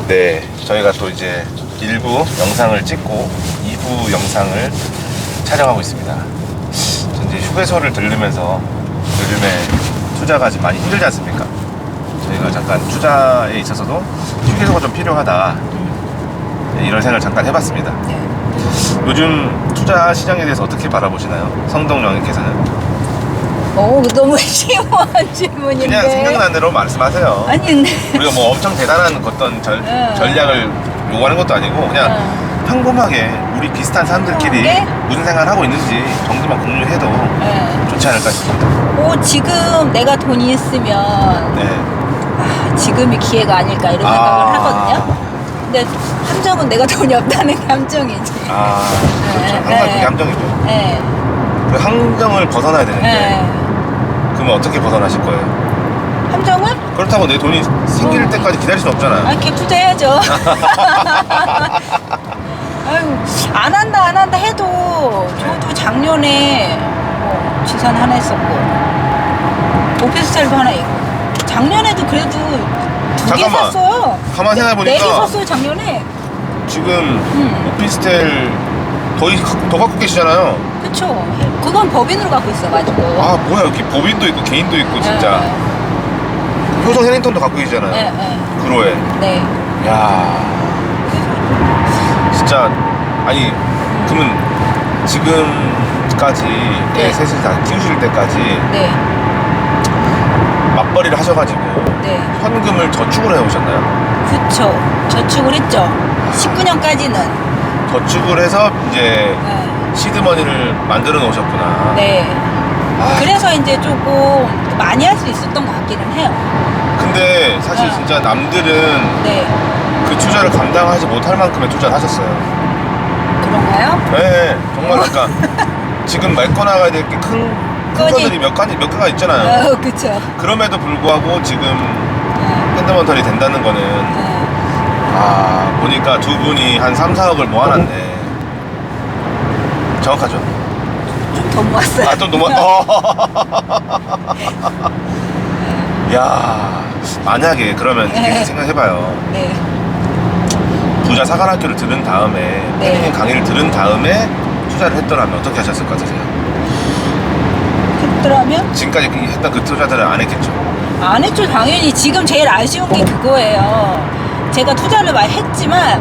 네, 저희가 또 이제 1부 영상을 찍고 2부 영상을 촬영하고 있습니다. 이제 휴게소를 들르면서 요즘에 투자가 지금 많이 힘들지 않습니까? 저희가 잠깐 투자에 있어서도 휴게소가 좀 필요하다, 네, 이런 생각을 잠깐 해봤습니다. 요즘 투자 시장에 대해서 어떻게 바라보시나요? 성동영님께서는? 너무 심오한 질문인데. 그냥 생각나는 대로 말씀하세요. 아니 근데 우리가 뭐 엄청 대단한 어떤 전략을 요구하는 것도 아니고 그냥 평범하게 우리 비슷한 사람들끼리 네? 무슨 생각을 하고 있는지 정도만 공유해도 좋지 않을까 싶습니다. 지금 내가 돈이 있으면 네. 지금이 기회가 아닐까 이런 생각을 하거든요. 근데 함정은 내가 돈이 없다는 게 함정이지. 그렇죠. 항상 그게 함정이죠. 네. 그 함정을 벗어나야 되는데 그러면 어떻게 벗어나실 거예요? 함정은? 그렇다고 내 돈이 생길 때까지 기다릴 수는 없잖아요. 이렇게 투자해야죠. 아유, 안 한다 해도 저도 작년에 지산 하나 했었고 오피스텔도 하나 있고 작년에도 그래도 2개 잠깐만. 샀어요. 가만 생각해보니까 4개 샀어요 작년에. 지금 오피스텔 더 갖고 계시잖아요. 그쵸. 그건 법인으로 갖고 있어가지고. 뭐야, 여기 법인도 있고 개인도 있고 진짜. 효성 해링턴도 갖고 계시잖아요. 그로에. 네. 야, 진짜 아니 그러면 지금까지 애 셋을 다 키우실 때까지 맞벌이를 하셔가지고 현금을 저축을 해오셨나요? 그쵸. 저축을 했죠. 19년까지는. 저축을 해서 이제 시드머니를 만들어 놓으셨구나. 네. 그래서 이제 조금 많이 할 수 있었던 것 같기는 해요. 근데 사실 진짜 남들은 그 투자를 감당하지 못할 만큼의 투자를 하셨어요. 그런가요? 네, 정말 그러니까 지금 메꿔 나가야 될 게 큰 거들이 몇 개가 있잖아요. 그쵸. 그럼에도 불구하고 지금 펀더먼털이 된다는 거는 보니까 두 분이 한 3, 4억을 모아놨네. 정확하죠? 좀 더 모았어요. 좀 너무 야, 만약에 그러면 이렇게 생각해봐요. 부자 사관학교를 들은 다음에 혜린이 강의를 들은 다음에 투자를 했더라면 어떻게 하셨을 것 같으세요? 했더라면? 지금까지 했던 그 투자들은 안 했겠죠? 안 했죠. 당연히. 지금 제일 아쉬운 게 그거예요. 제가 투자를 많이 했지만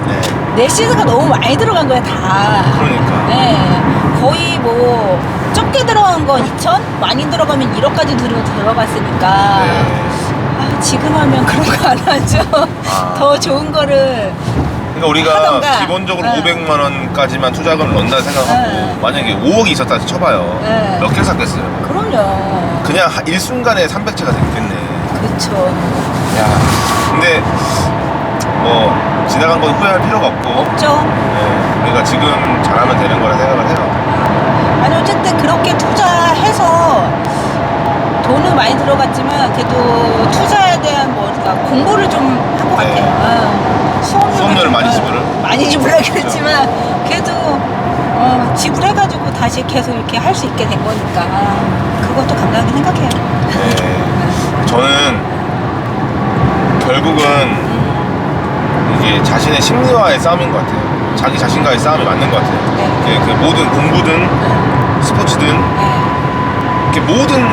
내 시드가 너무 많이 들어간 거예요 다. 그러니까 거의 뭐 적게 들어간 건 2천, 많이 들어가면 1억까지 들어갔으니까 지금 하면 그런 거 안 하죠. 더 좋은 거를 그러니까 우리가 하던가. 기본적으로 500만 원까지만 투자금을 넣는다 생각하고 만약에 5억이 있었다 쳐봐요. 몇 개를 샀겠어요? 그럼요. 그냥 일순간에 300채가 됐겠네. 그렇죠. 야, 근데 뭐 지나간 건 후회할 필요가 없고 없죠. 우리가 지금 잘하면 되는 거라 생각을 해요. 아니 어쨌든 그렇게 투자해서 돈은 많이 들어갔지만 그래도 투자에 대한 그러니까 공부를 좀 한 것 같아요. 수업료를 많이 많이 지불하긴 했지만 그래도 지불해가지고 다시 계속 이렇게 할 수 있게 된 거니까 그것도 감사하게 생각해요. 저는 결국은 이게 자신의 심리와의 싸움인 것 같아요. 자기 자신과의 싸움이 맞는 것 같아요. 그 모든 공부든 스포츠든 이렇게 모든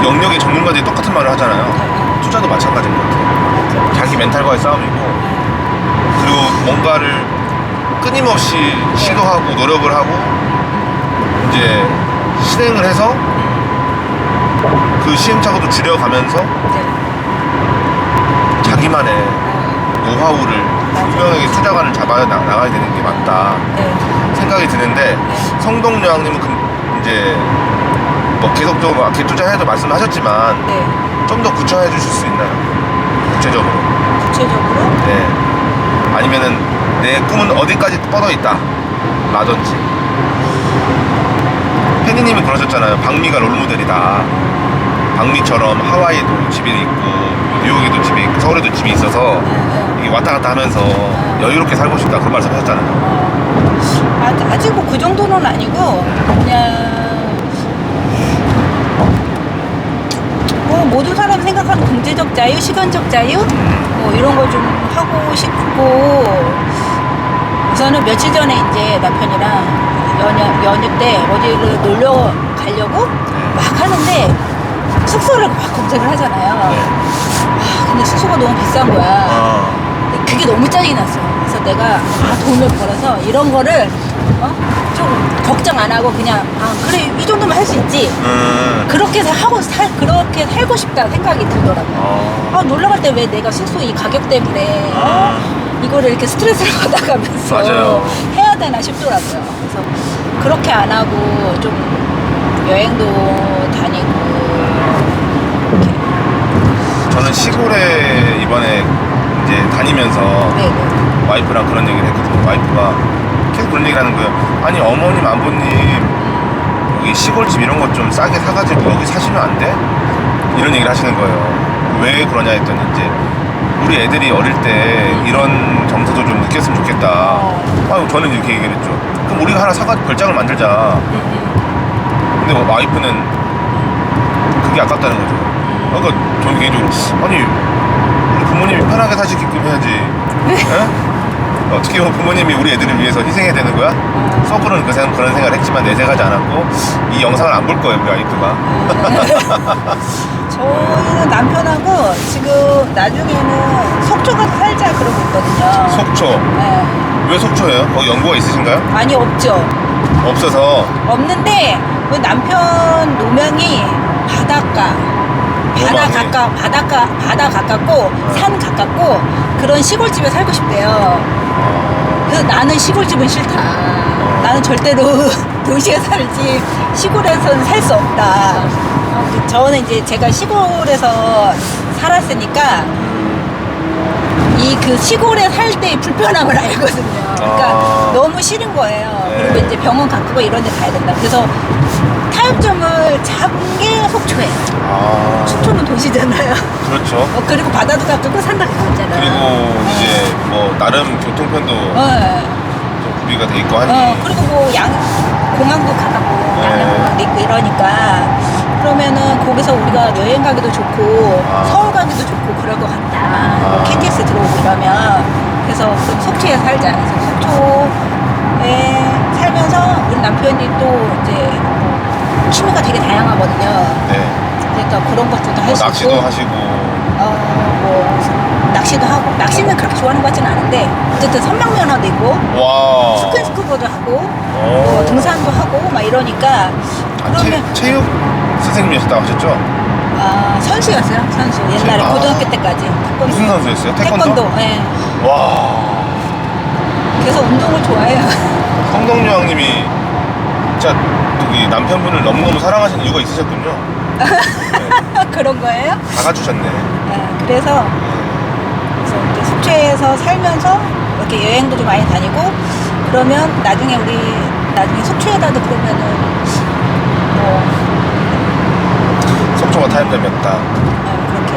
영역의 전문가들이 똑같은 말을 하잖아요. 투자도 마찬가지인 것 같아요. 자기 멘탈과의 싸움이고 그리고 뭔가를 끊임없이 시도하고 노력을 하고 이제 실행을 해서 그 시행착오도 줄여가면서 자기만의 노하우를 분명하게 투자관을 잡아 나가야 되는 게 맞다 생각이 드는데 성동여왕님은 이제 뭐 계속적으로 개투자해도 말씀하셨지만 좀 더 구체화해 주실 수 있나요? 구체적으로? 네. 아니면은 내 꿈은 어디까지 뻗어 있다 라든지. 팬니님이 그러셨잖아요. 박미가 롤모델이다. 박미처럼 하와이에도 집이 있고 뉴욕에도 집이 있고 서울에도 집이 있어서 이게 왔다 갔다 하면서 여유롭게 살고 싶다 그런 말씀 하셨잖아요. 아직 뭐 그 정도는 아니고 그냥 뭐 모든 사람이 생각하는 경제적 자유, 시간적 자유 뭐 이런 거 좀 하고 하고 싶고 우선은 며칠 전에 이제 남편이랑 연휴 때 어디를 놀러 가려고 막 하는데 숙소를 막 검색을 하잖아요. 근데 숙소가 너무 비싼 거야. 그게 너무 짜증이 났어. 그래서 내가 돈을 벌어서 이런 거를 좀 걱정 안 하고 그냥 그래 이 정도면 할 수 있지. 그렇게 그렇게 살고 싶다 생각이 들더라고요. 놀러 갈 때 왜 내가 숙소 이 가격 때문에 이거를 이렇게 스트레스를 받아가면서 맞아요. 해야 되나 싶더라고요. 그래서 그렇게 안 하고 좀 여행도 다니고 이렇게. 저는 시골에 이번에 이제 다니면서 네네. 와이프랑 그런 얘기를 했거든요. 와이프가 계속 그런 얘기를 하는 거예요. 아니 어머님 아버님 여기 시골집 이런 것 좀 싸게 사가지고 여기 사시면 안 돼? 이런 얘기를 하시는 거예요. 왜 그러냐 했더니 이제 우리 애들이 어릴 때 이런 정서도 좀 느꼈으면 좋겠다. 저는 이렇게 얘기를 했죠. 그럼 우리가 하나 사가지고 별장을 만들자. 근데 와이프는 그게 아깝다는 거죠. 그러니까 저는 개인적으로 아니 우리 부모님이 편하게 사시게끔 해야지. 에? 어떻게 보면 부모님이 우리 애들을 위해서 희생해야 되는 거야? 속으로는 그런 생각을 했지만 내색하지 않았고 이 영상을 안 볼 거예요 우리 와이프가. 저희는 남편하고 지금 나중에는 속초 가서 살자 그러고 있거든요. 속초. 네. 왜 속초예요? 거기 연고가 있으신가요? 아니 없죠. 없어서. 없는데 우리 남편 노명이 바닷가. 바다 가깝고 산 가깝고 그런 시골집에 살고 싶대요. 그래서 나는 시골집은 싫다. 나는 절대로 도시에 살지 시골에서는 살 수 없다. 저는 이제 제가 시골에서 살았으니까 이 그 시골에 살 때의 불편함을 알거든요. 그러니까 너무 싫은 거예요. 그리고 이제 병원 가꾸고 이런 데 가야 된다. 그래서 타협점을 잡은 게 속초예요. 속초는 도시잖아요. 그렇죠. 그리고 바다도 가깝고 산도 가깝잖아요. 그리고 이제 뭐 나름 교통편도 좀 구비가 돼 있고 하니. 그리고 뭐 공항도 가깝고 양양공항도 있고 이러니까 그러면은 거기서 우리가 여행 가기도 좋고 서울 가기도 좋고 그럴 것 같다. KTX 들어오고 이러면 그래서 그럼 속초에 살자. 그래서 속초에 살면서 우리 남편이 또 이제 취미가 되게 다양하거든요. 네. 그러니까 그런 것들도 할 수 있고. 낚시도 하시고. 뭐 낚시도 하고. 낚시는 그렇게 좋아하는 것 같지는 않은데 어쨌든 선박면허도 있고. 와. 스킨스쿠버도 하고. 뭐 등산도 하고 막 이러니까. 그러면 체육 선생님이셨다고 하셨죠? 선수였어요. 선수. 옛날에 고등학교 때까지. 태권도. 무슨 선수였어요? 태권도. 네. 와. 그래서 운동을 좋아해요. 성덕여왕님이 진짜 이 남편분을 너무너무 사랑하시는 이유가 있으셨군요. 네. 그런 거예요? 다 갖추셨네. 그래서 이제 속초에서 살면서 이렇게 여행도 좀 많이 다니고 그러면 나중에 속초에다도 그러면은 속초가 타협점이었다. 그렇게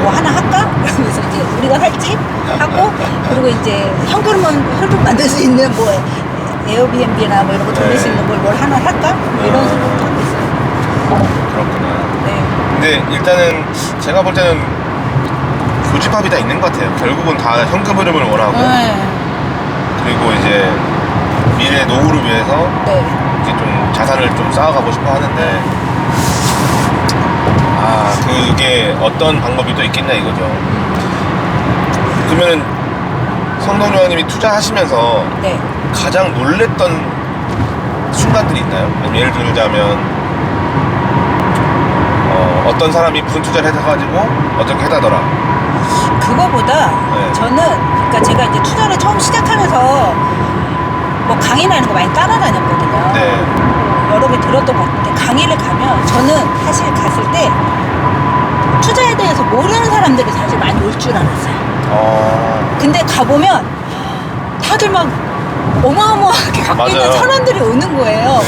뭐 하나 할까? 그러면서 이제 우리가 살 집 하고 그리고 이제 현금 만들 수 있는 뭐 에어비앤비나 뭐 이런 거 돌릴 수 있는 뭘 하나 할까? 뭐 이런 생각도 하고 있어요. 그렇구나. 네. 근데 일단은 제가 볼 때는 교집합이 다 있는 것 같아요. 결국은 다 현금 흐름을 원하고 그리고 이제 미래 노후를 위해서 이제 좀 자산을 좀 쌓아가고 싶어 하는데 그게 어떤 방법이 또 있겠냐 이거죠. 그러면은 성덕여왕님이 투자하시면서 가장 놀랬던 순간들이 있나요? 아니면 예를 들자면 어떤 사람이 무슨 투자를 해가지고 어떻게 해다더라. 그거보다 저는 그러니까 제가 이제 투자를 처음 시작하면서 뭐 강의나 이런 거 많이 따라다녔거든요. 여러 개 들었던 것 같은데 강의를 가면 저는 사실 갔을 때 투자에 대해서 모르는 사람들이 사실 많이 올 줄 알았어요. 근데 가보면 다들 막 어마어마하게 갖고 있는 사람들이 오는 거예요.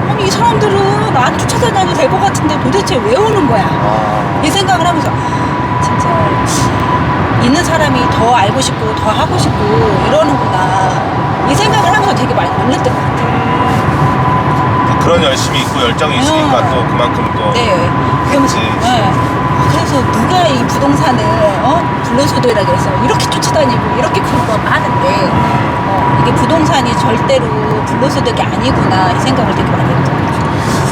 아니 이 사람들은 나한테 쫓아다녀도 될 것 같은데 도대체 왜 오는 거야? 이 생각을 하면서 진짜 있는 사람이 더 알고 싶고 더 하고 싶고 이러는구나 이 생각을 하면서 되게 많이 놀랬던 것 같아요. 그런 열심이 있고 열정이 있으니까 또 그만큼 또 네. 했지. 네. 그래서 누가 이 부동산을 불로소득이라 그래서 이렇게 쫓아다니고 이렇게 하는데 이게 부동산이 절대로 불로소득이 아니구나 이 생각을 되게 많이 했죠.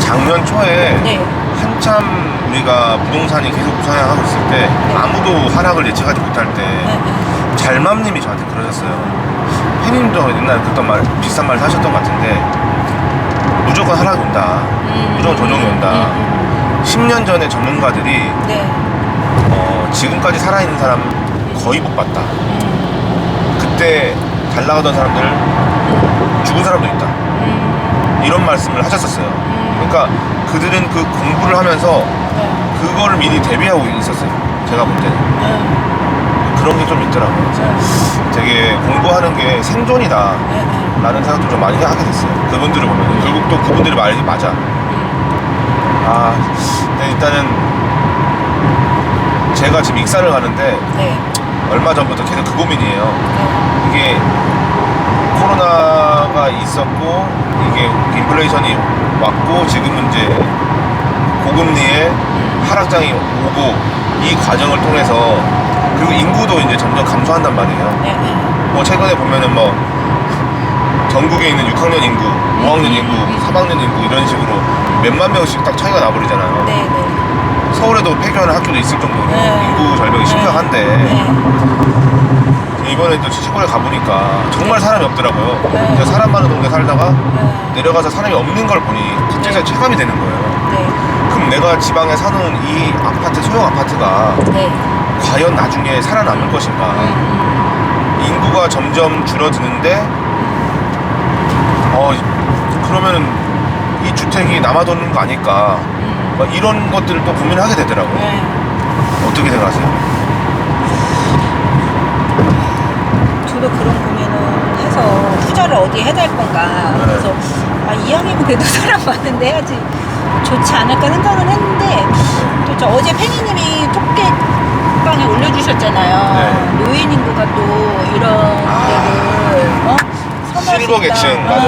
작년 초에 네. 한참 우리가 부동산이 계속 우상향하고 있을 때 네. 아무도 하락을 예측하지 못할 때 잘맘님이 저한테 그러셨어요. 혜님도 옛날에 그랬던 말 비슷한 말 하셨던 것 같은데 무조건 하락이 온다. 무조건 조정이 온다. 10년 전에 전문가들이 네. 지금까지 살아있는 사람 거의 못 봤다. 그때 잘 나가던 사람들 죽은 사람도 있다. 이런 말씀을 하셨었어요. 그러니까 그들은 그 공부를 하면서 그거를 미리 대비하고 있었어요. 제가 볼 때는. 그런 게 좀 있더라고요. 그래서 되게 공부하는 게 생존이다 라는 생각도 좀 많이 하게 됐어요. 그분들을 보면 결국 또 그분들이 말이 맞아. 근데 일단은 제가 지금 익산을 가는데 얼마 전부터 계속 그 고민이에요. 이게 코로나가 있었고 이게 인플레이션이 왔고 지금은 이제 고금리에 하락장이 오고 이 과정을 통해서 그리고 인구도 이제 점점 감소한단 말이에요. 뭐 최근에 보면은 뭐 전국에 있는 6학년 인구, 5학년 인구, 3학년 인구 이런 식으로 몇만 명씩 딱 차이가 나버리잖아요. 서울에도 폐교하는 학교도 있을 정도로 인구 절벽이 심각한데 이번에 또 시골에 가보니까 정말 사람이 없더라고요. 제가 사람 많은 동네 살다가 내려가서 사람이 없는 걸 보니 갑자기 체감이 되는 거예요. 그럼 내가 지방에 사는 이 아파트, 소형 아파트가 과연 나중에 살아남을 것인가. 인구가 점점 줄어드는데 그러면 이 주택이 남아도는 거 아닐까. 막 이런 것들을 또 고민을 하게 되더라고요. 어떻게 생각하세요? 저도 그런 고민을 해서 투자를 어디에 해야 될 건가. 그래서 이왕이면 그래도 사람 많은데 해야지 좋지 않을까 생각은 했는데 또 저 어제 팬이님이 톡방에 올려주셨잖아요. 노인 인구가 또 이런 데를 실버 계층 맞아.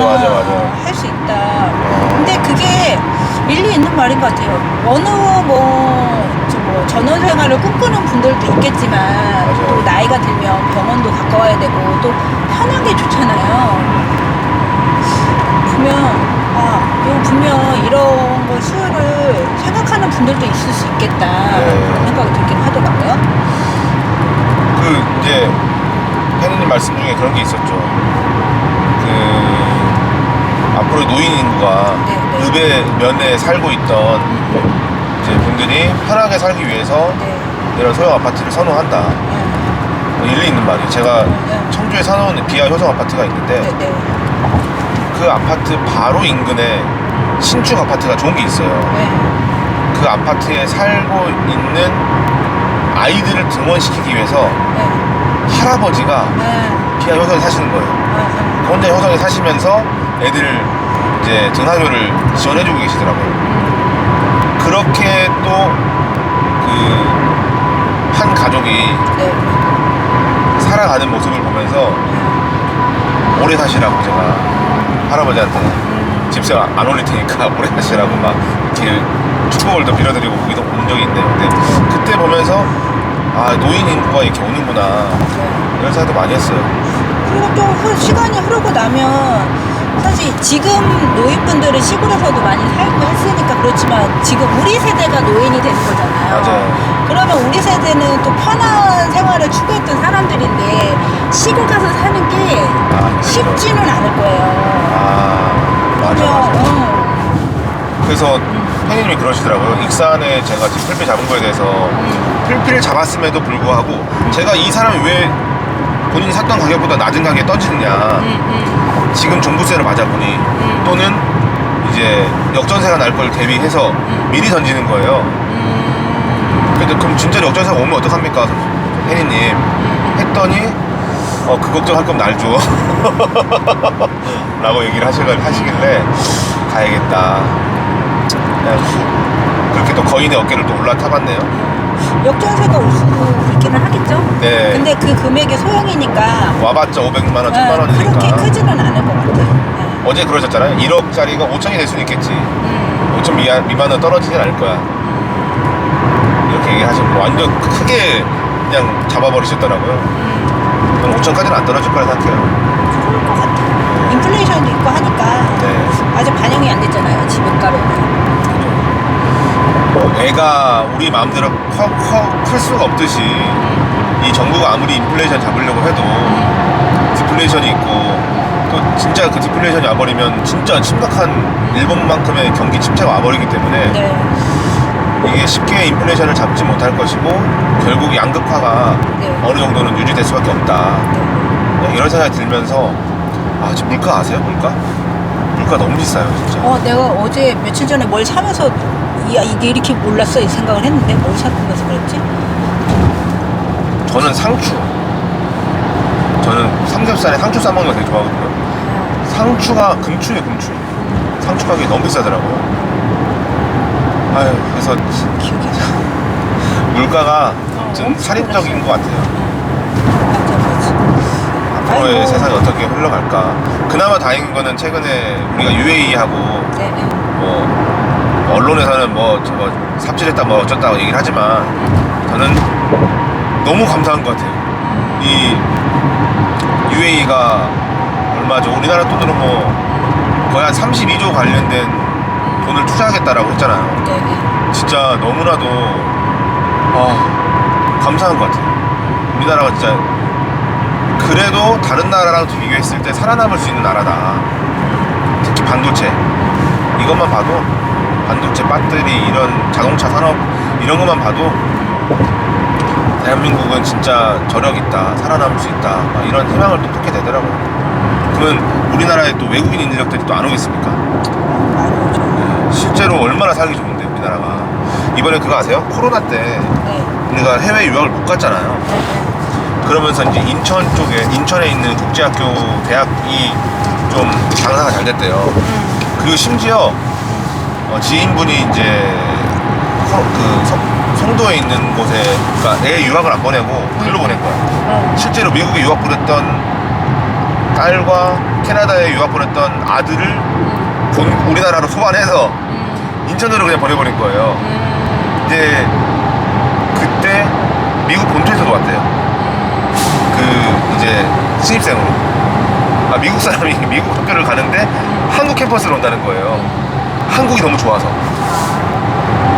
할 수 있다. 근데 그게 일리 있는 말인 것 같아요. 어느 전원 생활을 꿈꾸는 분들도 있겠지만 또 나이가 들면 병원도 가까워야 되고 또 편한 게 좋잖아요. 분명 이런 거 수요를 생각하는 분들도 있을 수 있겠다 그런 생각이 들긴 하더라고요. 이제 팬님 말씀 중에 그런 게 있었죠. 앞으로 노인 인구가 읍의 면에 살고 있던 이제 분들이 편하게 살기 위해서 이런 소형 아파트를 선호한다. 일리 있는 말이에요. 제가 청주에 사놓은 비아 효성 아파트가 있는데 그 아파트 바로 인근에 신축 아파트가 좋은 게 있어요. 그 아파트에 살고 있는 아이들을 등원시키기 위해서 할아버지가 비아 효성에 사시는 거예요. 혼자 효성에 사시면서 애들을 이제 등하교를 지원해주고 계시더라고요. 그렇게 또 한 가족이 살아가는 모습을 보면서 오래 사시라고 제가 할아버지한테 집세 안 올릴 테니까 오래 사시라고 막 이렇게 축복을 빌어드리고 거기도 본 적이 있는데 그때 보면서 노인 인구가 이렇게 오는구나 이런 생각도 많이 했어요. 그리고 또 시간이 흐르고 나면 사실 지금 노인분들은 시골에서도 많이 살고 했으니까 그렇지만 지금 우리 세대가 노인이 되는 거잖아요. 맞아요. 그러면 우리 세대는 또 편한 생활을 추구했던 사람들인데 시골 가서 사는 게 쉽지는 않을 거예요. 맞아. 그래서 팬님이 그러시더라고요. 익산에 제가 지금 필필 잡은 거에 대해서 필필을 잡았음에도 불구하고 제가 이 사람이 왜 본인이 샀던 가격보다 낮은 가격에 던지느냐. 지금 종부세를 맞아보니 또는 이제 역전세가 날 걸 대비해서 미리 던지는 거예요. 근데 그럼 진짜 역전세가 오면 어떡합니까? 혜니님 했더니 그 걱정할 거면 날 줘 라고 얘기를 하시길래 가야겠다. 그렇게 또 거인의 어깨를 또 올라타봤네요. 역전세가 올 수 있기는 하겠죠. 네. 근데 그 금액이 소형이니까 와봤자 500만 원, 1000만 원이니까 그렇게 크지는 않을 것 같아요. 어제 그러셨잖아요. 1억짜리가 5천이 될 수는 있겠지. 5천 미만은 떨어지진 않을 거야. 이렇게 얘기하시고 완전 크게 그냥 잡아버리셨더라고요. 저는 5천까지는 안 떨어질 거라 생각해요. 그럴 것 같아요. 인플레이션도 있고 하니까 네. 아직 반영이 안 됐잖아요. 집값에는. 애가 우리 마음대로 클 수가 없듯이 이 정부가 아무리 인플레이션 잡으려고 해도 디플레이션이 있고 또 진짜 그 디플레이션이 와버리면 진짜 심각한 일본만큼의 경기 침체가 와버리기 때문에 네. 이게 쉽게 인플레이션을 잡지 못할 것이고 결국 양극화가 네. 어느 정도는 유지될 수밖에 없다. 네. 이런 생각이 들면서 아 지금 물가 아세요? 물가 너무 비싸요 진짜. 내가 어제 며칠 전에 뭘 사면서 이게 이렇게 올랐어 이 생각을 했는데 뭘 사면서 그랬지? 저는 상추. 저는 삼겹살에 상추 싸먹는 거 되게 좋아하거든요. 상추가 금추예요, 금추. 상추 가격이 너무 비싸더라고요. 아유, 그래서 기억이 안 나. 물가가 좀 엄청 살인적인 것 같아요. 맞아. 앞으로의 아이고. 세상이 어떻게 흘러갈까. 그나마 다행인 거는 최근에 우리가 UAE하고 네. 뭐 언론에서는 뭐 저거 삽질했다 뭐 어쩌다 얘기를 하지만 저는 너무 감사한 것 같아요. 이 UAE가 얼마죠? 우리나라 돈으로 뭐 거의 한 32조 관련된 돈을 투자하겠다라고 했잖아요. 네. 진짜 너무나도 감사한 것 같아요. 우리나라가 진짜 그래도 다른 나라랑 비교했을 때 살아남을 수 있는 나라다. 특히 반도체 이것만 봐도 반도체 배터리 이런 자동차 산업 이런 것만 봐도 대한민국은 진짜 저력 있다, 살아남을 수 있다, 막 이런 희망을 또 품게 되더라고요. 그러면 우리나라에 또 외국인 인력들이 또 안 오겠습니까? 실제로 얼마나 살기 좋은데 우리나라가. 이번에 그거 아세요? 코로나 때 네. 우리가 해외 유학을 못 갔잖아요. 그러면서 이제 인천에 있는 국제학교 대학이 좀 장사가 잘 됐대요. 그리고 심지어 지인분이 이제 송도에 있는 곳에 그러니까 애 유학을 안 보내고 글로 보낸 거야. 실제로 미국에 유학 보냈던 딸과 캐나다에 유학 보냈던 아들을 우리나라로 소환해서 인천으로 그냥 보내버린 거예요. 이제 그때 미국 본토에서도 왔대요. 이제 신입생으로. 미국 사람이 미국 학교를 가는데 한국 캠퍼스로 온다는 거예요. 한국이 너무 좋아서.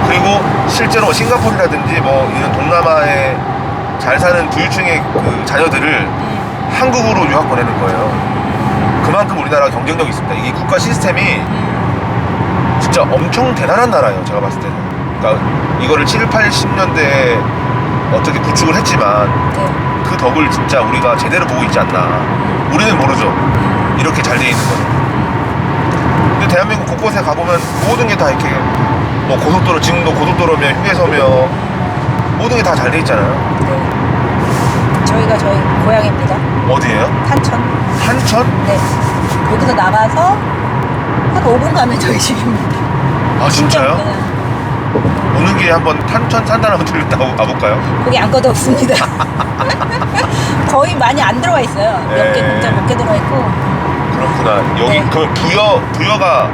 그리고 실제로 싱가포르라든지 뭐 이런 동남아에 잘 사는 부유층의 그 자녀들을 한국으로 유학 보내는 거예요. 그만큼 우리나라가 경쟁력이 있습니다. 이게 국가 시스템이 진짜 엄청 대단한 나라예요. 제가 봤을 때는. 그러니까 이거를 7, 80년대에 어떻게 구축을 했지만 그 덕을 진짜 우리가 제대로 보고 있지 않나. 우리는 모르죠. 이렇게 잘 돼 있는 거는. 근데 대한민국 곳곳에 가보면 모든 게 다 이렇게 뭐 고속도로, 지금도 고속도로며 휴게소며 모든 게 다 잘 돼 있잖아요. 네. 저희가 저희 고향입니다. 어디예요? 탄천. 탄천? 네. 여기서 나가서 한 5분 가면 저희 집입니다. 아 진짜요? 그냥 오는 길에 한번 탄천 산단 한번 들렸다 와볼까요? 거기 아무것도 없습니다. 거의 많이 안 들어와 있어요. 몇 개 공장 몇 개 들어와 있고. 그렇구나. 여기 네. 그 부여가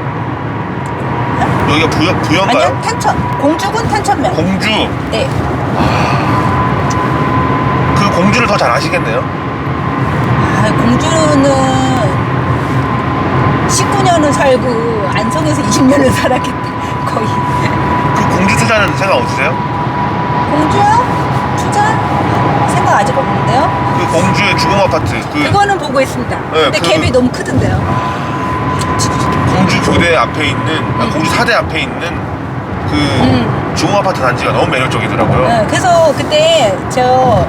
여기가 부여인가요? 아니요, 탄천. 공주군 탄천면. 공주. 네. 그 공주를 더 잘 아시겠네요. 공주는 19년을 살고 안성에서 20년을 살았기 때문에 거의. 그 공주 투자는 생각 없으세요? 공주요? 투자? 생각 아직 없는데요? 그 공주의 주공 아파트 그거는 보고 있습니다. 근데 갭이 너무 크던데요. 공주 교대 앞에 있는 공주 사대 앞에 있는 그 주공 아파트 단지가 너무 매력적이더라고요. 네, 그래서 그때 저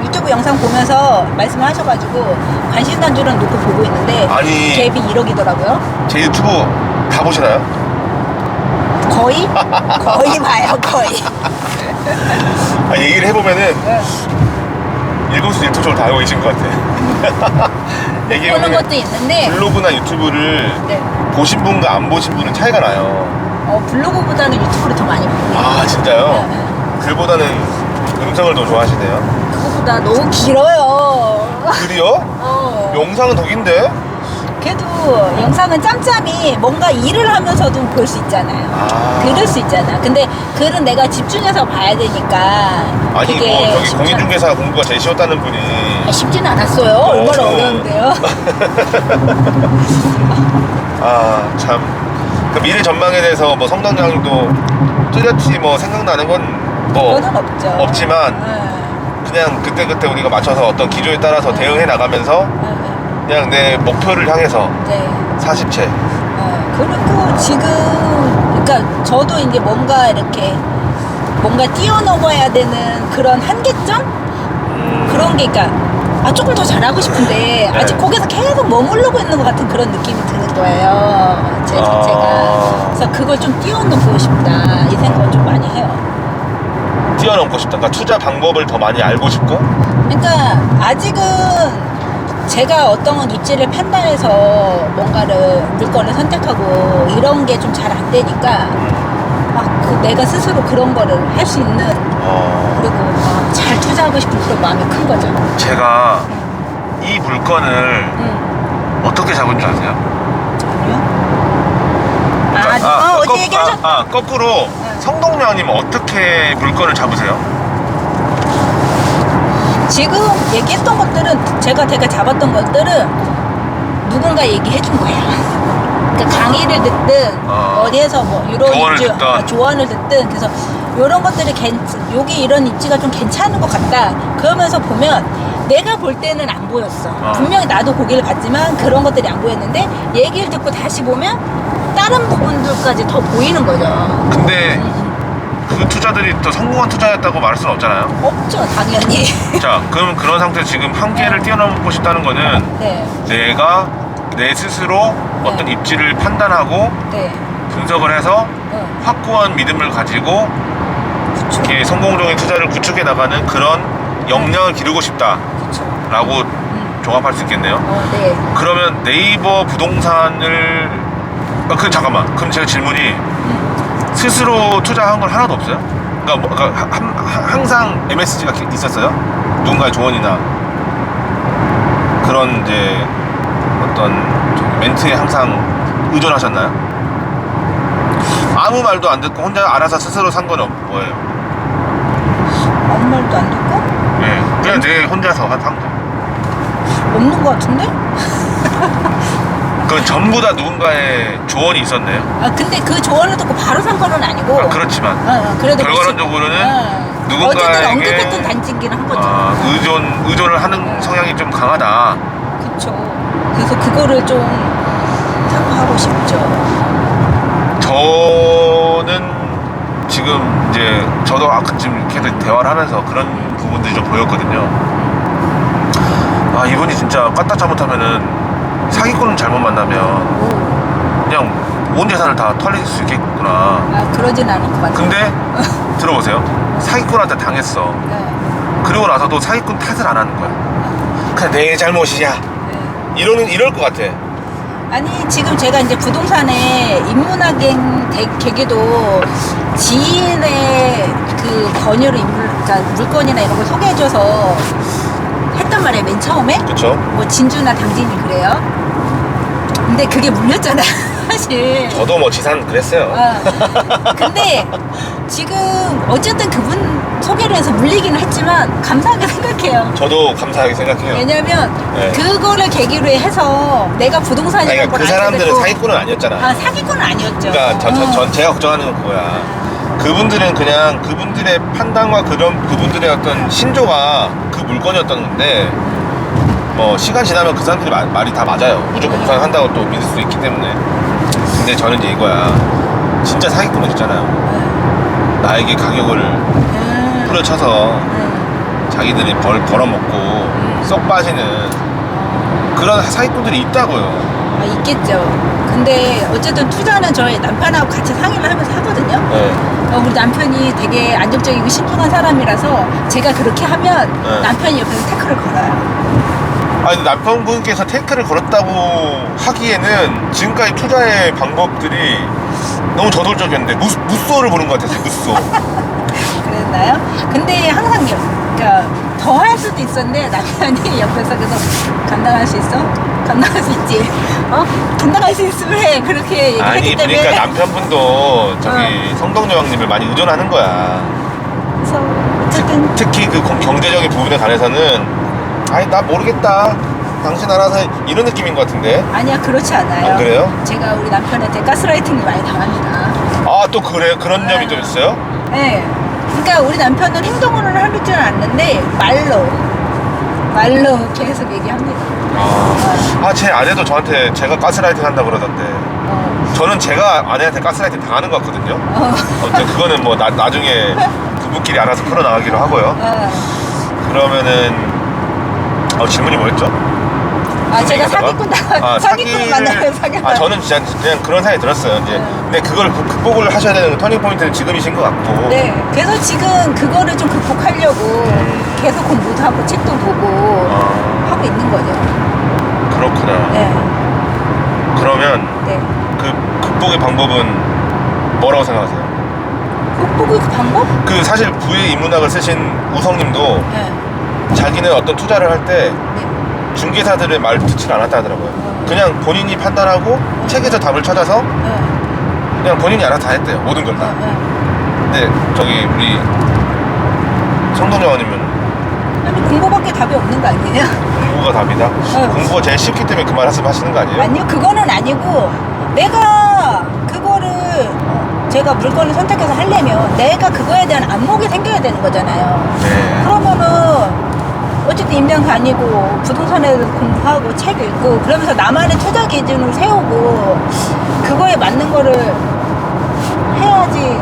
유튜브 영상 보면서 말씀하셔가지고 관심단주는 놓고 보고 있는데 아니, 갭이 1억이더라고요. 제 유튜브 다 보시나요? 거의? 거의 봐요, 거의. 얘기를 해보면은 일거수일투족을 다 알고 계신 것 같아. 보는 것도 있는데 블로그나 유튜브를 네. 보신 분과 안 보신 분은 차이가 나요. 블로그보다는 유튜브를 더 많이 보고. 아 진짜요? 네. 글보다는 음성을 더 좋아하시네요. 그거보다 너무 길어요. 글이요? 영상은 더 긴데? 그래도 영상은 짬짬이 뭔가 일을 하면서도 볼 수 있잖아요. 들을 수 있잖아. 근데 글은 내가 집중해서 봐야 되니까. 아니 뭐 저기 공인중개사 공부가 제일 쉬웠다는 분이 쉽지는 않았어요. 얼마나 어려운데요. 아 참. 그 미래 전망에 대해서 뭐 성당장도 뚜렷이 뭐 생각나는 건 뭐 그거는 없죠. 없지만 그냥 그때그때 우리가 맞춰서 어떤 기조에 따라서 대응해 나가면서 그냥 내 목표를 향해서 네. 40채. 그리고 지금 그러니까 저도 이제 뭔가 이렇게 뭔가 뛰어넘어야 되는 그런 한계점 그런 게 그러니까 조금 더 잘하고 싶은데 네. 아직 거기서 계속 머무르고 있는 것 같은 그런 느낌이 드는 거예요. 제 자체가. 그래서 그걸 좀 뛰어넘고 싶다 이 생각을 좀 많이 해요. 뛰어넘고 싶다. 그러니까 투자 방법을 더 많이 알고 싶고. 그러니까 아직은 제가 어떤 입지를 판단해서 뭔가를 물건을 선택하고 이런 게 좀 잘 안 되니까 내가 스스로 그런 거를 할 수 있는 그리고 잘 투자하고 싶은 그런 마음이 큰 거죠. 제가 이 물건을 어떻게 잡은 줄 아세요? 아니요? 어제 얘기하셨다. 거꾸로 성동명님 어떻게 물건을 잡으세요? 지금 얘기했던 것들은 제가 잡았던 것들은 누군가 얘기해 준 거예요. 그러니까 강의를 듣든 어디에서 뭐 이런 조언을 듣든 그래서 이런 것들이 여기 이런 입지가 좀 괜찮은 것 같다. 그러면서 보면 내가 볼 때는 안 보였어. 분명히 나도 고기를 봤지만 그런 것들이 안 보였는데 얘기를 듣고 다시 보면 다른 부분들까지 더 보이는 거죠. 근데 그 투자들이 또 성공한 투자였다고 말할 수는 없잖아요. 없죠, 당연히. 자, 그럼 그런 상태에서 지금 한계를 뛰어넘고 싶다는 거는 내가 내 스스로 어떤 입지를 판단하고 분석을 해서 확고한 믿음을 가지고 이렇게 성공적인 투자를 구축해 나가는 그런 역량을 기르고 싶다라고 종합할 수 있겠네요. 그러면 네이버 부동산을 잠깐만. 그럼 제가 질문이 스스로 투자한 건 하나도 없어요? 그러니까 항상 MSG가 있었어요? 누군가의 조언이나 그런 이제 어떤 멘트에 항상 의존하셨나요? 아무 말도 안 듣고 혼자 알아서 스스로 산 건 뭐예요? 아무 말도 안 듣고? 네, 그냥 내 혼자서 산 거. 없는 것 같은데? 그건 전부 다 누군가의 조언이 있었네요. 근데 그 조언을 듣고 바로 산 거는 아니고. 그렇지만. 그래도 결과론적으로는 누군가에게 어쨌든 언급했던 단지기는 한 거죠. 의존을 하는 성향이 좀 강하다. 그쵸. 그래서 그거를 좀 참고하고 싶죠. 저는 지금 이제 저도 지금 계속 대화를 하면서 그런 부분들이 좀 보였거든요. 이분이 진짜 까딱 잘못하면은 사기꾼을 잘못 만나면 그냥 온 재산을 다 털릴 수 있겠구나. 그러진 않을 것 같아요. 근데 들어보세요. 사기꾼한테 당했어. 그리고 나서도 사기꾼 탓을 안 하는 거야. 그냥 내 잘못이야. 이럴 것 같아. 아니 지금 제가 이제 부동산에 입문하게 계기도 지인의 그 권유로 그러니까 물건이나 이런 걸 소개해줘서 했단 말이에요. 맨 처음에. 그쵸. 뭐 진주나 당진이 그래요. 근데 그게 물렸잖아. 사실. 저도 뭐 지산 그랬어요. 근데 지금 어쨌든 그분 소개를 해서 물리기는 했지만 감사하게 생각해요. 저도 감사하게 생각해요. 왜냐면 그거를 계기로 해서 내가 부동산이라는 걸 그 사람들은 사기꾼은 아니었잖아. 사기꾼은 아니었죠. 그러니까 제가 걱정하는 건 그거야. 그분들은 그냥 그분들의 판단과 그분들의 어떤 신조가 그 물건이었던 건데 뭐 시간 지나면 그 사람들이 말이 다 맞아요. 무조건 부산 한다고 또 믿을 수 있기 때문에. 근데 저는 이제 이거야. 진짜 사기꾼은 있잖아요. 나에게 가격을 뿌려쳐서 자기들이 벌어먹고 쏙 빠지는 그런 사기꾼들이 있다고요. 있겠죠. 근데 어쨌든 투자는 저희 남편하고 같이 상의를 하면서 하거든요. 우리 남편이 되게 안정적이고 신중한 사람이라서 제가 그렇게 하면 남편이 옆에서 태클을 걸어요. 아니 남편분께서 태클을 걸었다고 하기에는 지금까지 투자의 방법들이 너무 저돌적이었는데 무쏘를 보는 것 같았어요. 무쏘. 않았나요? 근데 항상 그러니까 더 할 수도 있었는데 남편이 옆에서 계속 감당할 수 있어? 감당할 수 있지? 감당할 수 있으면 해. 그렇게 얘기했기 아니 때문에. 그러니까 남편분도 저기 성동여왕님을 많이 의존하는 거야. 그래서 어쨌든 특히 그 경제적인 부분에 관해서는 아니 나 모르겠다 당신 알아서 해. 이런 느낌인 것 같은데. 아니야, 그렇지 않아요. 아, 그래요? 제가 우리 남편한테 가스라이팅을 많이 당합니다. 아 또 그래요? 그런 점이 좀 있어요? 네. 그러니까 우리 남편은 행동으로는 할 줄 아는데 말로 계속 얘기합니다. 제 아내도 저한테 제가 가스라이팅 한다 그러던데. 저는 제가 아내한테 가스라이팅 당하는 것 같거든요. 그거는 뭐 나중에 부부끼리 알아서 풀어나가기로 하고요. 그러면은 질문이 뭐였죠? 제가 사기꾼 만나면 사귀었다. 저는 진짜 그냥 그런 생각이 들었어요. 이제 근데 그걸 극복을 하셔야 되는 터닝 포인트는 지금이신 것 같고. 네. 그래서 지금 그거를 좀 극복하려고 계속 공부도 하고 책도 보고 하고 있는 거죠. 그렇구나. 네. 그러면 네. 그 극복의 방법은 뭐라고 생각하세요? 극복의 방법? 그 사실 부의 인문학을 쓰신 우성님도 네. 자기는 어떤 투자를 할 때 네. 중개사들의 말 듣지 않았다 하더라고요. 그냥 본인이 판단하고 책에서 답을 찾아서 그냥 본인이 알아서 다 했대요. 모든 걸 다. 근데 저기 우리 성동여왕님은 아니, 공부밖에 답이 없는 거 아니에요? 공부가 답이다? 공부가 제일 쉽기 때문에 그 말씀 하시는 거 아니에요? 아니요, 그거는 아니고 내가 그거를 제가 물건을 선택해서 하려면 내가 그거에 대한 안목이 생겨야 되는 거잖아요. 네. 그러면은 어쨌든 임장 다니고 부동산에 대해서 공부하고 책 읽고 그러면서 나만의 투자 기준을 세우고 그거에 맞는 거를 해야지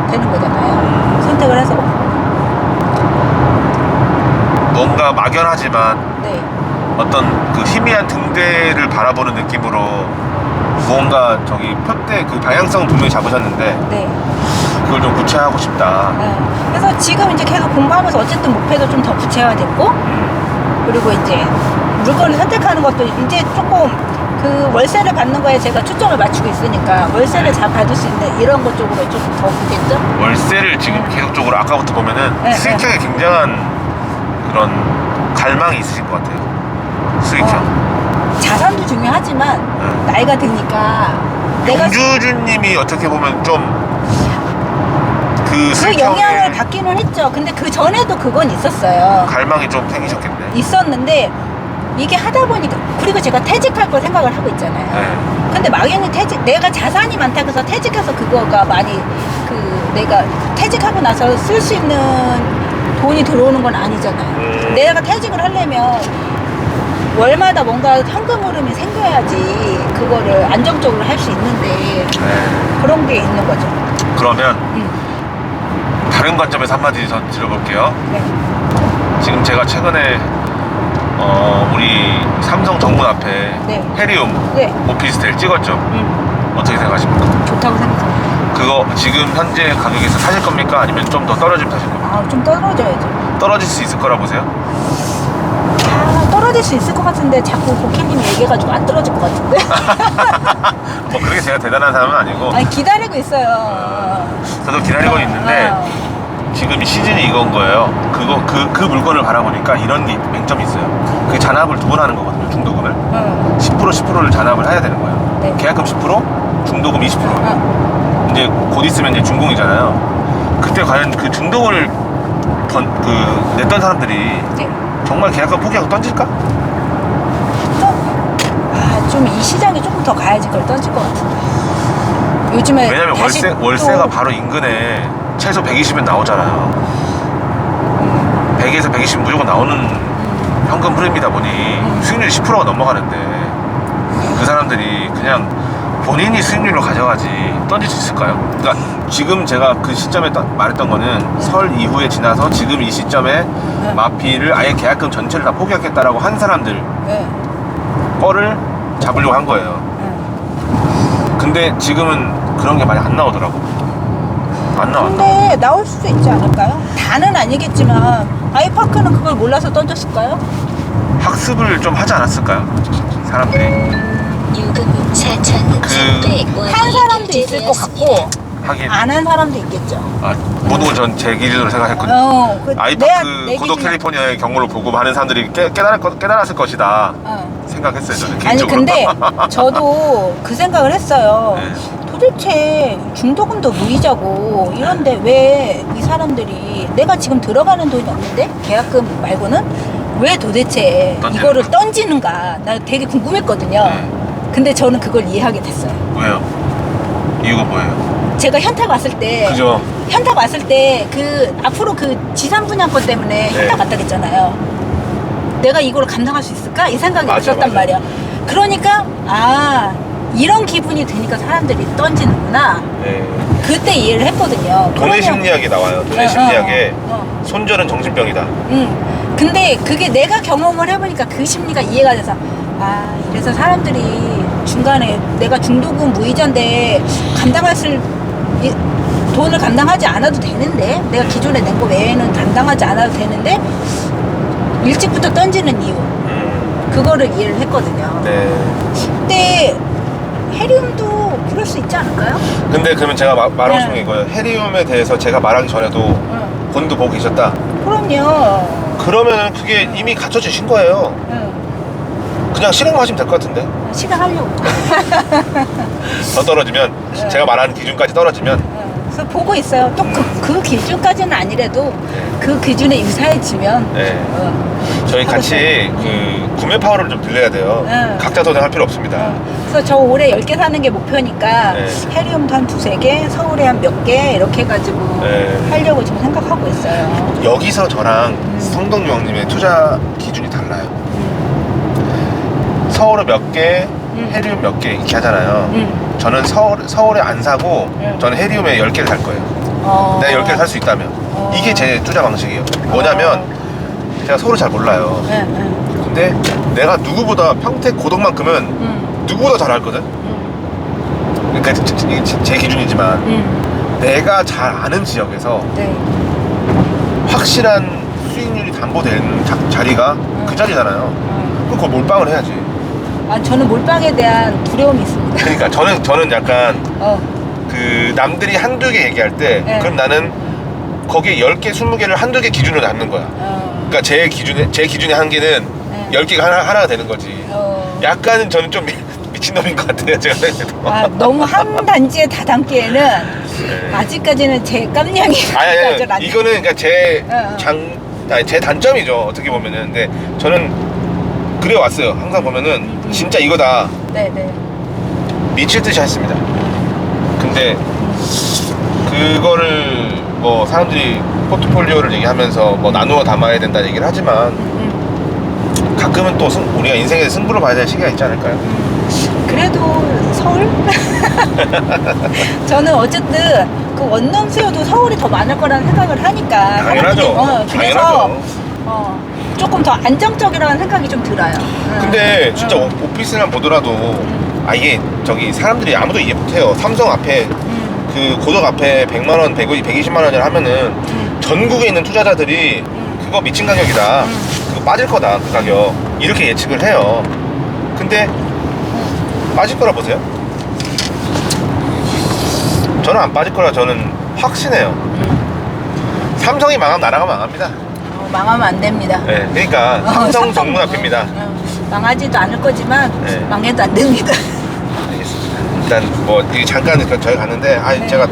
되는 거잖아요. 선택을 해서. 뭔가 막연하지만 네. 어떤 그 희미한 등대를 바라보는 느낌으로 뭔가 저기 표대 그 방향성을 분명히 잡으셨는데 네. 그걸 좀 구체화하고 싶다. 네. 그래서 지금 이제 계속 공부하면서 어쨌든 목표도 좀 더 구체화됐고, 그리고 이제 물건을 선택하는 것도 이제 조금 그 월세를 받는 거에 제가 초점을 맞추고 있으니까 월세를 잘 받을 수 있는 이런 것 쪽으로 조금 더 보겠죠? 월세를 지금 계속적으로 아까부터 보면은 수익형에 굉장한 그런 갈망이 있으신 것 같아요. 수익형. 자산도 중요하지만 나이가 드니까 내가 용주주님이 어떻게 보면 좀 그 그 영향을 받기는 했죠. 근데 그 전에도 그건 있었어요. 갈망이 좀 생기셨겠네. 있었는데 이게 하다 보니까, 그리고 제가 퇴직할 걸 생각을 하고 있잖아요. 근데 막연히 내가 자산이 많다고 해서 퇴직해서 그거가 많이 내가 퇴직하고 나서 쓸 수 있는 돈이 들어오는 건 아니잖아요. 내가 퇴직을 하려면 월마다 뭔가 현금 흐름이 생겨야지 그거를 안정적으로 할 수 있는데 그런 게 있는 거죠. 그러면 다른 관점에서 한마디 더 드려볼게요. 네. 지금 제가 최근에 우리 삼성 정문 앞에 해리움 오피스텔 찍었죠. 어떻게 생각하십니까? 좋다고 생각합니다. 그거 지금 현재 가격에서 사실 겁니까? 아니면 좀 더 떨어지면 사실 겁니까? 좀 떨어져야죠. 떨어질 수 있을 거라 보세요? 떨어질 수 있을 것 같은데 자꾸 고객님이 얘기해가지고 안 떨어질 것 같은데. 뭐 그렇게 제가 대단한 사람은 아니고 기다리고 있어요. 저도 기다리고 있는데 지금 시즌이 이건 거예요. 그 물건을 바라보니까 이런 게 맹점이 있어요. 그 잔압을 두 번 하는 거거든요. 중도금을 10%를 잔압을 해야 되는 거예요. 네. 계약금 10%, 중도금 20%. 이제 곧 있으면 이제 준공이잖아요. 그때 과연 그 중도금을 냈던 사람들이 정말 계약금 포기하고 던질까? 좀 이 시장에 조금 더 가야지 그걸 던질 것 같은데. 요즘에 왜냐면 월세가 바로 인근에 최소 120은 나오잖아요. 100에서 120은 무조건 나오는 현금 흐름이다 보니 수익률이 10%가 넘어가는데 그 사람들이 그냥 본인이 수익률로 가져가지 던질 수 있을까요? 그러니까 지금 제가 그 시점에 말했던 거는 설 이후에 지나서 지금 이 시점에 마피를 아예 계약금 전체를 다 포기하겠다라고 한 사람들 거를 잡으려고 한 거예요. 근데 지금은 그런 게 많이 안 나오더라고. 안 나왔다. 근데 나올 수도 있지 않을까요? 다는 아니겠지만 아이파크는 그걸 몰라서 던졌을까요? 학습을 좀 하지 않았을까요? 사람들이. 한 사람도 있을 것 같고 하긴. 안 한 사람도 있겠죠. 모든 건 전 제 기준으로 생각했거든요. 아이파크 고덕 캘리포니아의 경우를 보고 많은 사람들이 깨달았을 것이다 생각했어요, 저는 아니 개인적으로. 근데 저도 그 생각을 했어요. 네. 도대체 중도금도 무이자고 이런데 왜 이 사람들이 내가 지금 들어가는 돈이 없는데 계약금 말고는 왜 도대체 이거를 던지는가 나 되게 궁금했거든요. 네. 근데 저는 그걸 이해하게 됐어요. 왜요? 이유가 뭐예요? 제가 현탁 왔을 때 그죠? 현탁 왔을 때 그 앞으로 그 지상 분양권 때문에 네. 현탁 갔다 그랬잖아요. 내가 이걸 감당할 수 있을까? 이 생각이 들었단 말이야. 그러니까 이런 기분이 드니까 사람들이 던지는구나. 네. 그때 이해를 했거든요. 돈의 심리학이 나와요. 돈의 심리학에 손절은 정신병이다. 근데 그게 내가 경험을 해보니까 그 심리가 이해가 돼서 이래서 사람들이 중간에 내가 중도금 무이자인데 돈을 감당하지 않아도 되는데 내가 기존에 낸 거 외에는 감당하지 않아도 되는데 일찍부터 던지는 이유 그거를 이해를 했거든요. 네. 근데 헤리움도 그럴 수 있지 않을까요? 근데 그러면 제가 말하고 싶은 게 이거예요. 헤리움에 대해서 제가 말하기 전에도 본인도 보고 계셨다. 그럼요. 그러면 그게 이미 갖춰지신 거예요. 그냥 실행하시면 될 것 같은데. 실행하려고. 더 떨어지면 제가 말하는 기준까지 떨어지면 그래서 보고 있어요. 또 그 기준까지는 아니래도 그 기준에 유사해지면 저희 같이 그 구매 파워를 좀 늘려야 돼요. 각자 도전할 필요 없습니다. 그래서 저 올해 10개 사는 게 목표니까 헤리움도 한 2-3개, 서울에 한 몇 개 이렇게 해가지고 하려고 지금 생각하고 있어요. 여기서 저랑 성동유왕님의 투자 기준이 달라요. 서울에 몇 개, 헤리움 몇 개 이렇게 하잖아요. 저는 서울에 안 사고 저는 헤리움에 10개를 살 거예요. 내가 10개를 살 수 있다면 이게 제 투자 방식이에요. 뭐냐면 제가 서울을 잘 몰라요. 근데 내가 누구보다 평택 고덕만큼은 누구보다 잘 알거든. 그러니까 제 기준이지만 내가 잘 아는 지역에서 확실한 수익률이 담보된 자리가 그 자리잖아요. 그럼 그걸 몰빵을 해야지. 저는 몰빵에 대한 두려움이 있습니다. 그러니까 저는 약간 그 남들이 한두 개 얘기할 때 그럼 나는 거기에 10개, 20개를 한두 개 기준으로 잡는 거야. 그러니까 제 기준의 한계는 10개가 하나가 되는 거지. 약간은 저는 좀 미친놈인 것 같아요, 제가 생각해도. 너무 한 단지에 다 담기에는 아직까지는 제 깜냥이 아니 이거는 그러니까 제 단점이죠, 어떻게 보면은. 근데 저는 그래 왔어요. 항상 보면은 진짜 이거다. 네네. 미칠 듯이 했습니다. 근데 그거를 뭐 사람들이 포트폴리오를 얘기하면서 뭐 나누어 담아야 된다 얘기를 하지만 가끔은 또 우리가 인생에서 승부를 봐야 될 시기가 있지 않을까요? 그래도 서울? 저는 어쨌든 그 원룸수요도 서울이 더 많을 거라는 생각을 하니까 당연하죠. 그래서 조금 더 안정적이라는 생각이 좀 들어요. 근데 진짜 오피스만 보더라도 이게 저기 사람들이 아무도 이해 못해요. 삼성 앞에 그 고덕 앞에 100만원, 120만 원을 하면은 전국에 있는 투자자들이 그거 미친 가격이다. 그거 빠질 거다, 그 가격. 이렇게 예측을 해요. 근데 빠질 거라 보세요. 저는 안 빠질 거라 저는 확신해요. 삼성이 망하면 나라가 망합니다. 망하면 안 됩니다. 네, 그러니까 삼성 정문 앞입니다. 망하지도 않을 거지만 망해도 안 됩니다. 알겠습니다. 일단 뭐 이게 잠깐 저희 갔는데 제가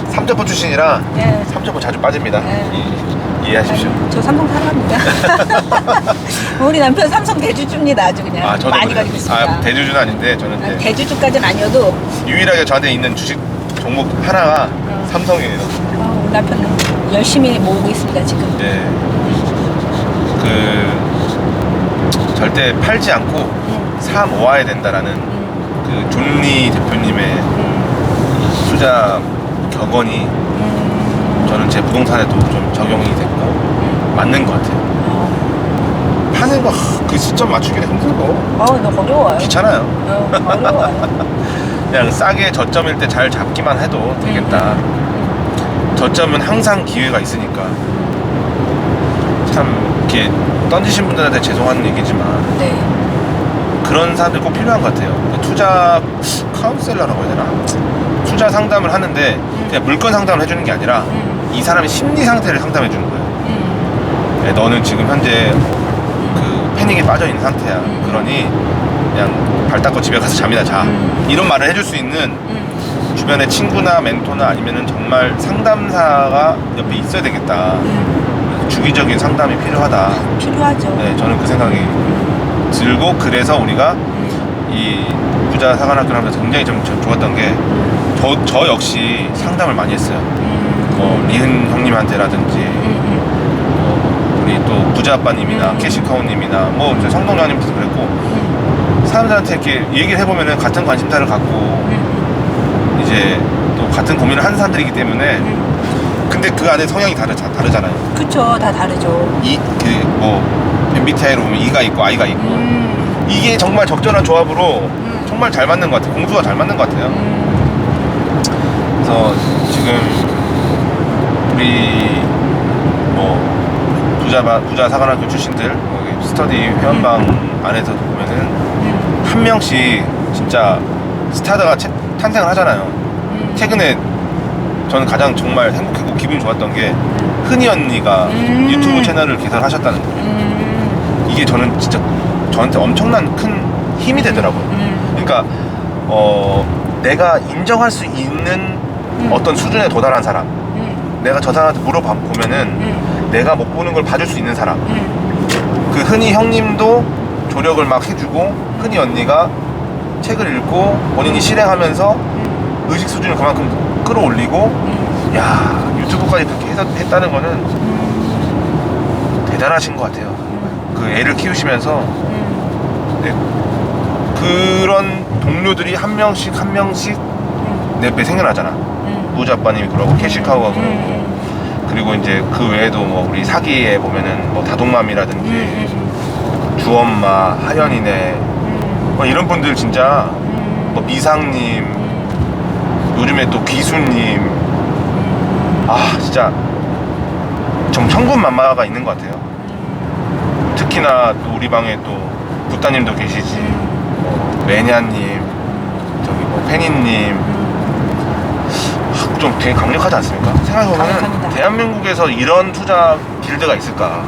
삼천포 출신이라 삼천포 자주 빠집니다. 이해하십시오. 저 삼성 사랑합니다. 우리 남편 삼성 대주주입니다. 아주 그냥 저도 많이 가지고 있습니다. 대주주는 아닌데 저는 대주주까지는 아니어도 유일하게 저한테 있는 주식 종목 하나가 삼성이에요. 우리 남편은 열심히 모으고 있습니다 지금. 네. 절대 팔지 않고 사 모아야 된다라는 그 존리 대표님의 투자 격언이 저는 제 부동산에도 좀 적용이 됐고 맞는 것 같아요. 파는 거 그 시점 맞추기가 힘들고 너무 어려워요. 귀찮아요. 어려워요. 그냥 싸게 저점일 때 잘 잡기만 해도 되겠다. 저점은 항상 기회가 있으니까. 참 이렇게 던지신 분들한테 죄송한 얘기지만 그런 사람들이 꼭 필요한 것 같아요. 투자 카운셀러라고 해야 되나? 투자 상담을 하는데 그냥 물건 상담을 해주는 게 아니라 이 사람의 심리 상태를 상담해 주는 거예요. 네, 너는 지금 현재 그 패닉에 빠져 있는 상태야. 그러니 그냥 발 닦고 집에 가서 잠이나 자. 이런 말을 해줄 수 있는 주변의 친구나 멘토나 아니면은 정말 상담사가 옆에 있어야 되겠다. 주기적인 상담이 필요하다. 필요하죠. 네, 저는 그 생각이 들고, 그래서 우리가 이 부자 사관학교를 하면서 굉장히 좀 좋았던 게 저 역시 상담을 많이 했어요. 뭐 리흔 형님한테라든지 우리 또 부자 아빠님이나 캐시카우님이나 뭐 성동장님도 그랬고, 사람들한테 이렇게 얘기를 해보면은 같은 관심사를 갖고 이제 또 같은 고민을 하는 사람들이기 때문에, 근데 그 안에 성향이 다르잖아요. 그쵸, 다 다르죠. 뭐 MBTI로 보면 E가 있고 I가 있고, 이게 정말 적절한 조합으로 정말 잘 맞는 것 같아요. 공수가 잘 맞는 것 같아요. 그래서 지금 우리 뭐 부자 사관학교 출신들 여기 스터디 회원방 안에서 보면은 한 명씩 진짜 스타다가 탄생을 하잖아요. 최근에 저는 가장 정말 행복했고 기분이 좋았던 게 흔히 언니가 유튜브 채널을 개설하셨다는 거예요. 이게 저는 진짜 저한테 엄청난 큰 힘이 되더라고요. 그러니까 내가 인정할 수 있는 어떤 수준에 도달한 사람, 내가 저 사람한테 물어보면은 내가 못 보는 걸 봐줄 수 있는 사람, 그 흔히 형님도 조력을 막 해주고 흔히 언니가 책을 읽고 본인이 실행하면서 의식 수준을 그만큼 끌어올리고, 야, 유튜브까지 그렇게 했다는 거는 대단하신 것 같아요. 그 애를 키우시면서 네, 그런 동료들이 한 명씩 내 옆에 생겨나잖아. 부자 아빠님이 그러고 캐시카우가 그러고, 그리고 이제 그 외에도 뭐 우리 사기에 보면은 뭐 다동맘이라든지 주엄마, 하연이네 뭐 이런 분들 진짜, 뭐 미상님, 요즘에 또 귀수님, 아 진짜 좀 천군만마가 있는 것 같아요. 특히나 또 우리 방에 또 부따님도 계시지, 매냐님, 저기 뭐 페니님, 좀 되게 강력하지 않습니까? 생각해보면 강력합니다. 대한민국에서 이런 투자 길드가 있을까,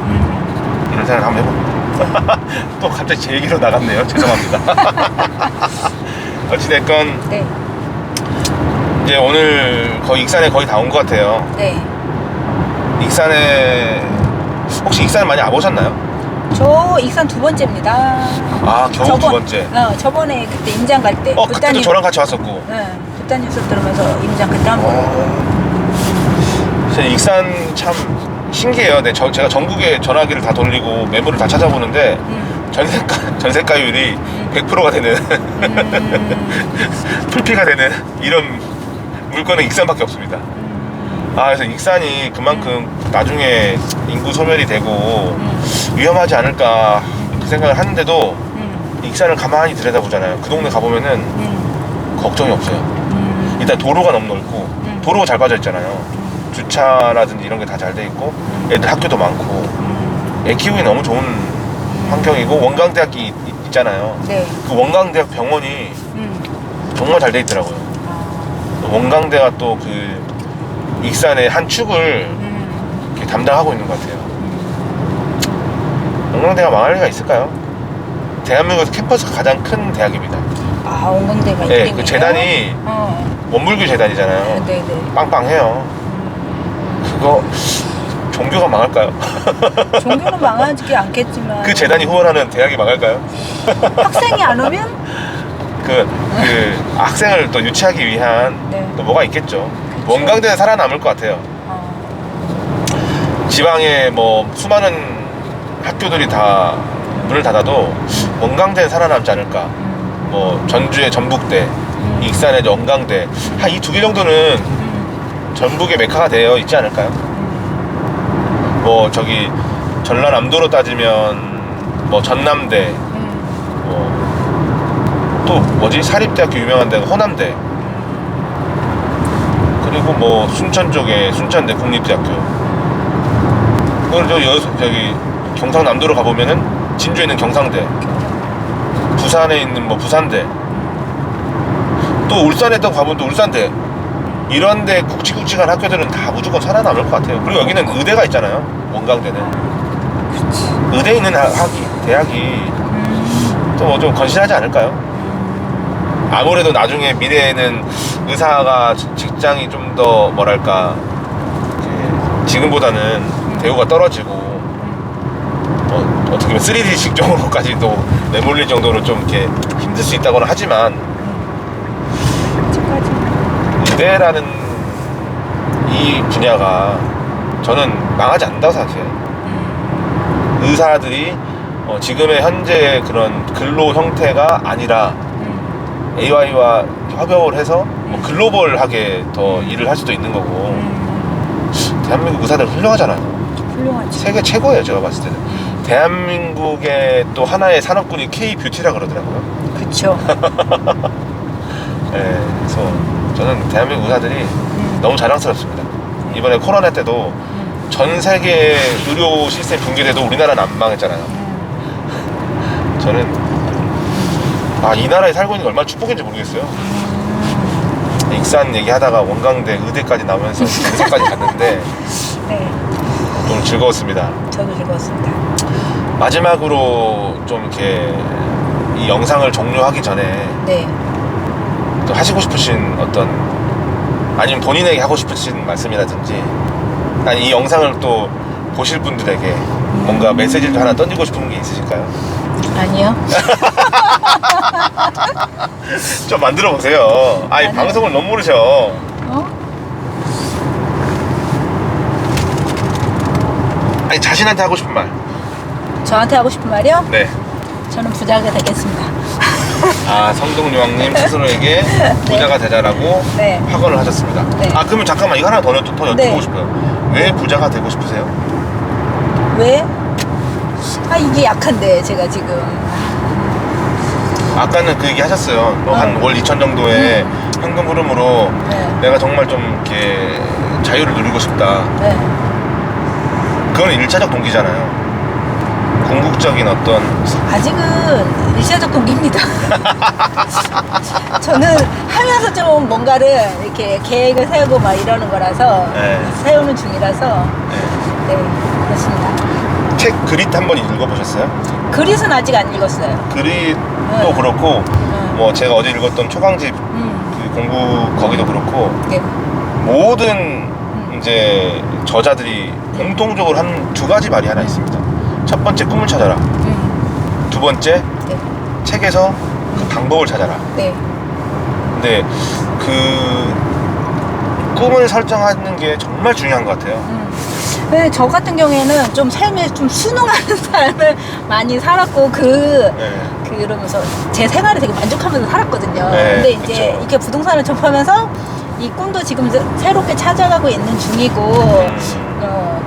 이런 생각 한번 해봅니다. 또 갑자기 제 얘기로 나갔네요. 죄송합니다. 어찌됐건 네. 이제 오늘 거의 익산에 거의 다 온 것 같아요. 네. 익산에 혹시 익산 많이 와보셨나요? 저 익산 2번째입니다. 아, 겨우 2번째. 저번에 그때 임장 갈 때. 그때도 저랑 같이 왔었고. 네. 부따님 수업 들으면서 임장 그때 한 번. 진짜 익산 참 신기해요. 네, 제가 전국에 전화기를 다 돌리고 매물을 다 찾아보는데 전세가율이 100%가 되는 풀피가 되는 이런 물건은 익산밖에 없습니다. 그래서 익산이 그만큼 나중에 인구 소멸이 되고 위험하지 않을까 그 생각을 하는데도 익산을 가만히 들여다보잖아요. 그 동네 가보면은 걱정이 없어요. 일단 도로가 너무 넓고 도로가 잘 빠져 있잖아요. 주차라든지 이런 게 다 잘 돼 있고 애들 학교도 많고 애 키우기 너무 좋은 환경이고, 원광대학이 있잖아요. 네. 그 원광대학 병원이 정말 잘 돼 있더라고요. 원광대가 또 그 익산의 한 축을 이렇게 담당하고 있는 것 같아요. 원광대가 망할 리가 있을까요? 대한민국에서 캠퍼스가 가장 큰 대학입니다. 원광대가 네, 있겠네요. 그 재단이 원불교 재단이잖아요. 네네. 빵빵해요. 그거 종교가 망할까요? 종교는 망하지 않겠지만 그 재단이 후원하는 대학이 망할까요? 학생이 안 오면 그 학생을 또 유치하기 위한 네. 또 뭐가 있겠죠. 그쵸. 원광대는 살아남을 것 같아요. 지방에 뭐 수많은 학교들이 다 문을 닫아도 원광대는 살아남지 않을까. 뭐 전주의 전북대, 익산의 원광대, 한 이 두 개 정도는 전북의 메카가 되어 있지 않을까요? 뭐 저기 전라남도로 따지면 뭐 전남대, 또 뭐지, 사립대학교 유명한 데가 호남대, 그리고 뭐 순천 쪽에 순천대 국립대학교, 그리고 저기 경상남도로 가보면은 진주에 있는 경상대, 부산에 있는 뭐 부산대, 또 울산에 또 가보면 또 울산대, 이런데 굵직굵직한 학교들은 다 무조건 살아남을 것 같아요. 그리고 여기는 의대가 있잖아요. 원광대는. 그렇지. 의대 있는 대학이 또 뭐 좀 건실하지 않을까요? 아무래도 나중에 미래에는 의사가 직장이 좀 더 뭐랄까 지금보다는 대우가 떨어지고 어떻게 보면 3D식 정도로까지도 내몰릴 정도로 좀 이렇게 힘들 수 있다고는 하지만 의대라는 이 분야가 저는 망하지 않는다고 생각해요. 의사들이 지금의 현재 그런 근로 형태가 아니라 AI와 협업을 해서 뭐 글로벌하게 더 일을 할 수도 있는 거고. 대한민국 의사들 훌륭하잖아요. 훌륭하지. 세계 최고예요, 제가 봤을 때는. 대한민국의 또 하나의 산업군이 K-뷰티라 그러더라고요. 그쵸. 네, 그래서 저는 대한민국 의사들이 너무 자랑스럽습니다. 이번에 코로나 때도 전 세계 의료 시스템 붕괴돼도 우리나라는 안 망했잖아요. 저는 이 나라에 살고 있는 게 얼마나 축복인지 모르겠어요. 익산 얘기하다가 원광대 의대까지 나오면서 대서까지 갔는데 네. 너무 즐거웠습니다. 저도 즐거웠습니다. 마지막으로 좀 이렇게 이 영상을 종료하기 전에 네. 또 하시고 싶으신 어떤 아니면 본인에게 하고 싶으신 말씀이라든지 아니 이 영상을 또 보실 분들에게 뭔가 메시지를 하나 던지고 싶은 게 있으실까요? 아니요. 좀 만들어 보세요. 아니. 방송을 너무 모르셔. 아니 자신한테 하고 싶은 말. 저한테 하고 싶은 말이요? 네. 저는 부자가 되겠습니다. 성동요왕님 스스로에게 부자가 되자라고 네. 확언을 하셨습니다. 네. 그러면 잠깐만 이거 하나 더 여쭤보고 네. 싶어요. 왜 부자가 되고 싶으세요? 왜? 이게 약한데 제가 지금. 아까는 그 얘기 하셨어요. 한 월 2천 정도의 현금 흐름으로 네. 내가 정말 좀 이렇게 자유를 누리고 싶다. 네. 그건 1차적 동기잖아요. 궁극적인 어떤 아직은 일시적 동기입니다. 저는 하면서 좀 뭔가를 이렇게 계획을 세우고 막 이러는 거라서 네. 세우는 중이라서 네, 그렇습니다. 책 그릿 한번 읽어보셨어요? 그릿은 아직 안 읽었어요. 그릿도 그렇고 뭐 제가 어제 읽었던 초강집 그 공부 거기도 그렇고 네. 모든 이제 저자들이 공통적으로 한 두 가지 말이 하나 있습니다. 첫 번째 꿈을 찾아라. 두 번째 네. 책에서 그 방법을 찾아라. 네. 근데 그 꿈을 설정하는 게 정말 중요한 것 같아요. 네, 저 같은 경우에는 좀 삶에 좀 순응하는 삶을 많이 살았고 그러면서 제 생활에 되게 만족하면서 살았거든요. 네, 근데 이제 그쵸. 이렇게 부동산을 접하면서 이 꿈도 지금 새롭게 찾아가고 있는 중이고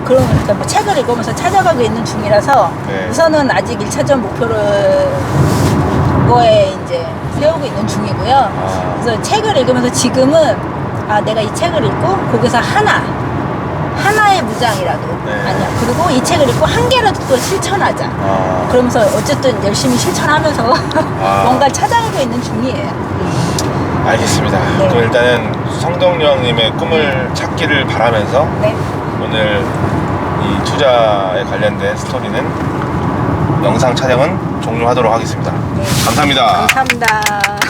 그러니까 뭐 책을 읽으면서 찾아가고 있는 중이라서 네. 우선은 아직 1차적 목표를 그거에 이제 세우고 있는 중이고요. 그래서 책을 읽으면서 지금은 내가 이 책을 읽고 거기서 하나의 무장이라도 아니야. 그리고 이 책을 읽고 한 개라도 또 실천하자. 그러면서 어쨌든 열심히 실천하면서 뭔가 찾아가고 있는 중이에요. 알겠습니다. 네. 그럼 일단은 성동요왕님의 꿈을 찾기를 바라면서 오늘 이 투자에 관련된 스토리는 영상 촬영은 종료하도록 하겠습니다. 네. 감사합니다. 감사합니다.